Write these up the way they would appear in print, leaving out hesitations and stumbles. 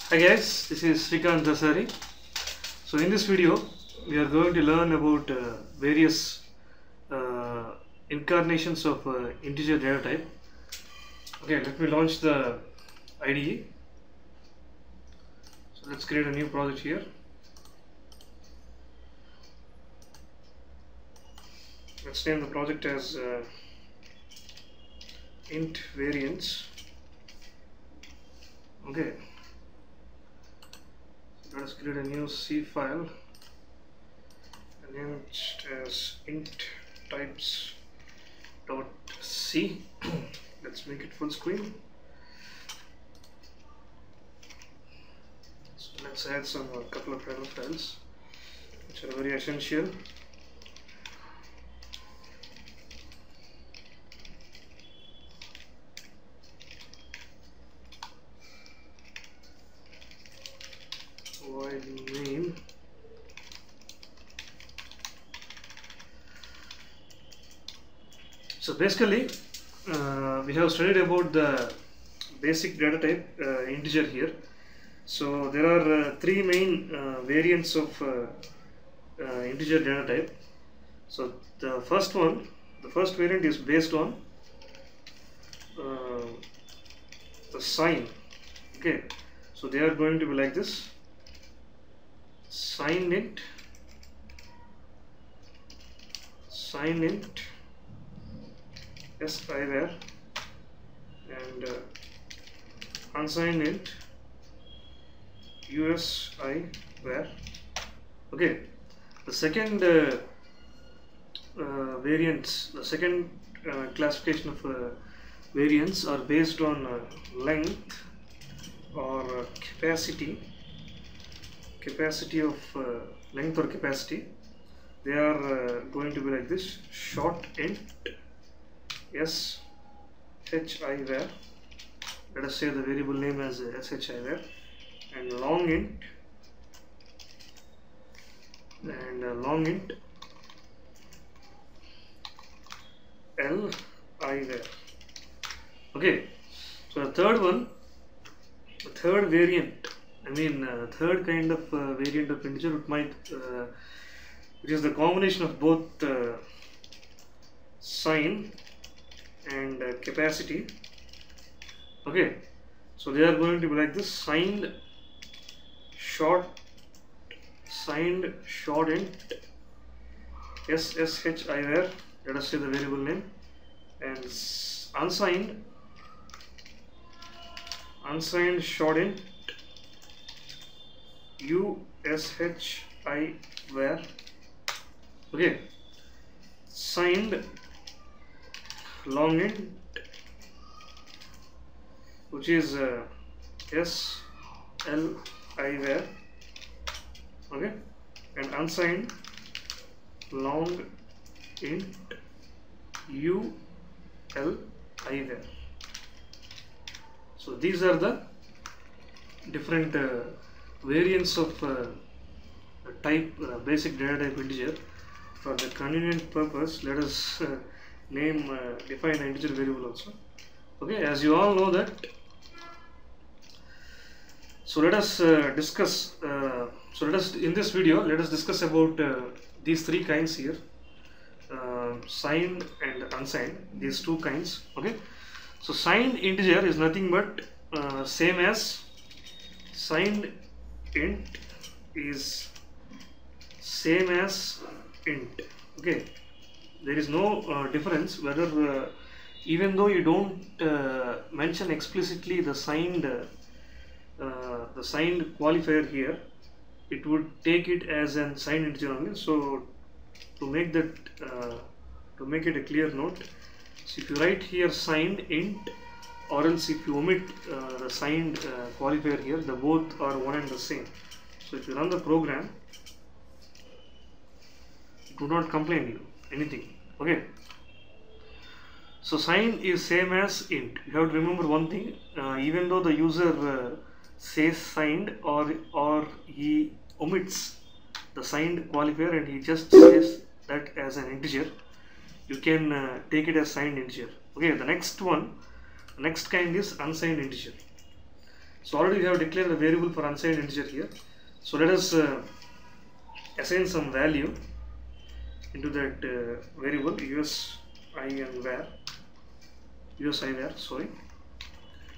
Hi guys, this is Srikant Dasari. So in this video we are going to learn about various incarnations of integer data type. Okay, let me launch the IDE. So let's create a new project here. Let's name the project as int variance. Okay, let us create a new C file and name it as int types dot C. Let's make it full screen. So let's add a couple of header files which are very essential. While name so basically we have studied about the basic data type integer here. So there are three main variants of integer data type. So the first variant is based on the sign. Okay, so they are going to be like this: sign int SIVAR and unsigned int USIVAR. Okay, the second variants, the second classification of variants are based on length or capacity of length or capacity. They are going to be like this: short int SHIVAR, let us say the variable name as SHIVAR, and long int LIVAR. Okay, so the third variant, third kind of variant of integer, which is the combination of both sign and capacity. Okay, so they are going to be like this: signed short int SSHIVAR, let us say the variable name, and unsigned short int USHIVAR. Okay, signed long int, which is SLIVAR. Okay, and unsigned long int ULIVAR. So these are the different variants of basic data type integer. For the convenient purpose, let us define an integer variable also. Okay, as you all know that. So let us discuss. In this video, let us discuss about these three kinds here: signed and unsigned. These two kinds. Okay. So signed integer is nothing but same as signed int is same as int. Okay. There is no difference whether even though you don't mention explicitly the signed qualifier here, it would take it as an signed integer only. So to make that to make it a clear note, so if you write here signed int, or else if you omit the signed qualifier here, the both are one and the same. So if you run the program, it would not complain you anything. Okay, so sign is same as int. You have to remember one thing: even though the user says signed, or he omits the signed qualifier and he just says that as an integer, you can take it as signed integer. Okay, the next kind is unsigned integer. So already we have declared a variable for unsigned integer here. So let us assign some value into that variable usi and var. Sorry.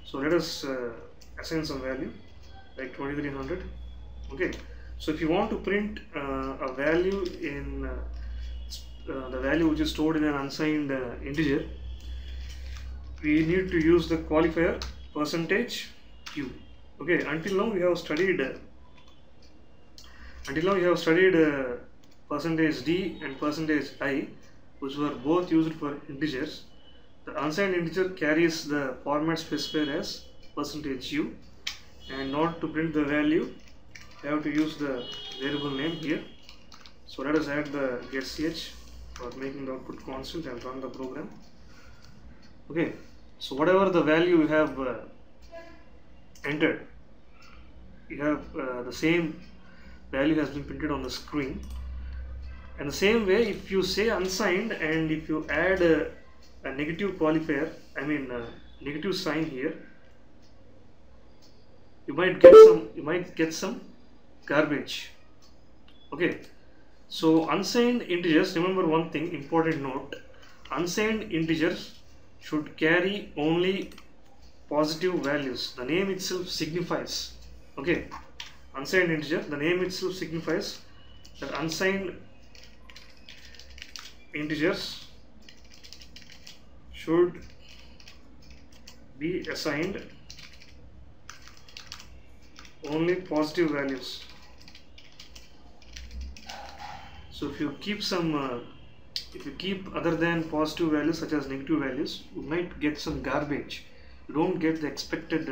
So let us assign some value like 2300. Okay. So if you want to print a value in the value which is stored in an unsigned integer, we need to use the qualifier %u. Okay. Until now we have studied %d and %i, which were both used for integers. The unsigned integer carries the format specifier as %u, and not to print the value, you have to use the variable name here. So let us add the getch for making the output constant and run the program. Okay, so whatever the value you have entered, you have the same value has been printed on the screen. And the same way, if you say unsigned and if you add a negative qualifier, negative sign here, you might get some garbage. Okay, so unsigned integers, remember one thing, important note: unsigned integers should carry only positive values. The name itself signifies. Okay, unsigned integer, the name itself signifies that unsigned integers should be assigned only positive values. So if you keep other than positive values such as negative values, you might get some garbage. You don't get the expected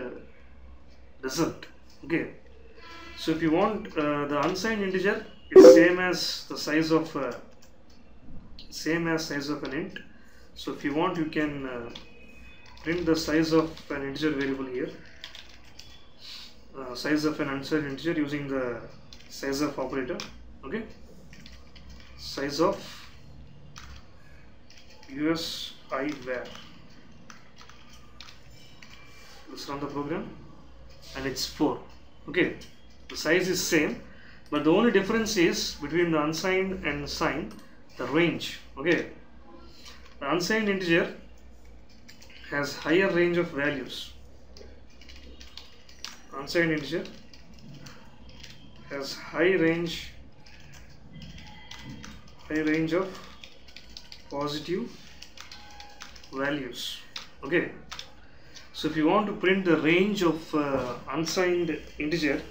result. Okay. So if you want the unsigned integer is same as the size of an int. So if you want, you can print the size of an integer variable here, size of an unsigned integer using the size of operator. Okay, size of usi var. Let's run the program, and it's 4. Okay, the size is same, but the only difference is between the unsigned and signed, the range. Okay, the unsigned integer has higher range of values. Unsigned integer has high range of positive values. Okay, so if you want to print the range of unsigned integer,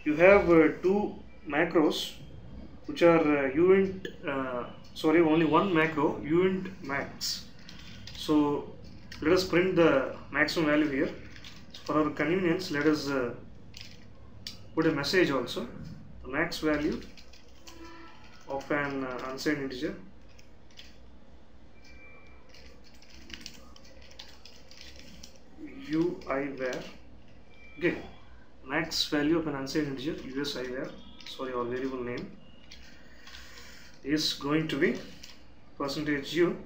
you have two macros which are uint, only one macro, uint max. So let us print the maximum value here. For our convenience, let us put a message also, the max value of an unsigned integer. UI var. Okay, max value of an unsigned integer usi var, our variable name is going to be %u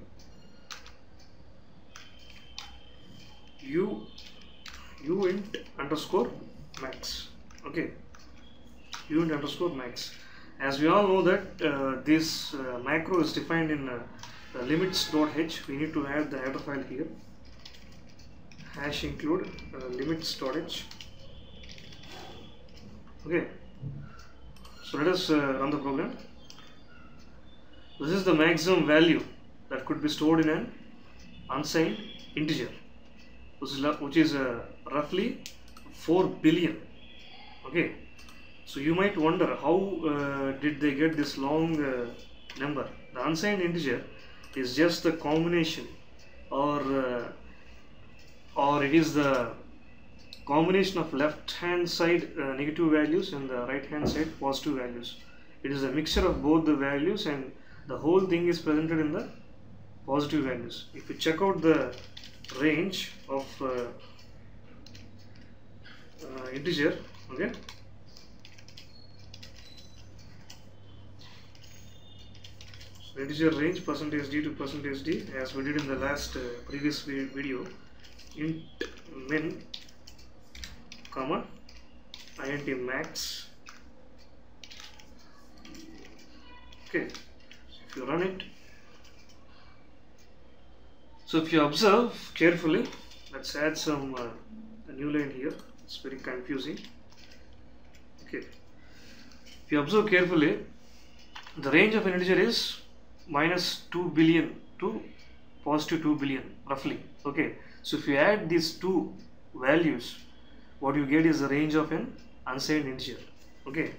uint underscore max. Okay, uint underscore max. As we all know that this macro is defined in limits.h. We need to add the header file here, hash include limits.h. Okay, so let us run the program. This is the maximum value that could be stored in an unsigned integer, which is roughly 4 billion. Okay, so you might wonder how did they get this long number. The unsigned integer is just the combination, or it is the combination of left hand side negative values and the right hand side positive values. It is a mixture of both the values, and the whole thing is presented in the positive values. If you check out the range of integer, okay, so integer range %d to %d, as we did in the last previous video, int min comma int max. Okay, if you run it, so if you observe carefully, let's add some a new line here. It's very confusing. Okay, if you observe carefully, the range of an integer is minus 2 billion to positive 2 billion roughly. Okay, so if you add these two values, what you get is the range of an unsigned integer. Okay,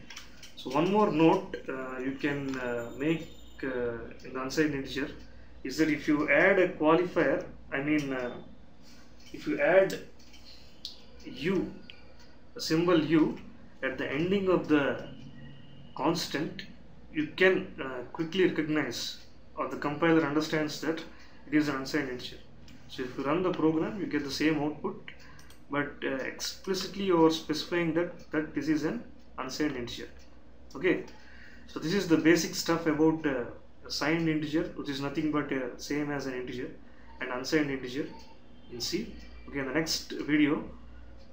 so one more note you can make in the unsigned integer is that if you add a qualifier, I mean if you add u, a symbol u at the ending of the constant, you can quickly recognize, or the compiler understands that it is an unsigned integer. So if you run the program, you get the same output, but explicitly you are specifying that this is an unsigned integer. Okay, so this is the basic stuff about a signed integer, which is nothing but same as an integer, and unsigned integer in C. Okay, in the next video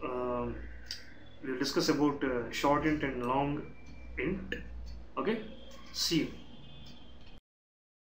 we will discuss about short int and long int. Okay, see you.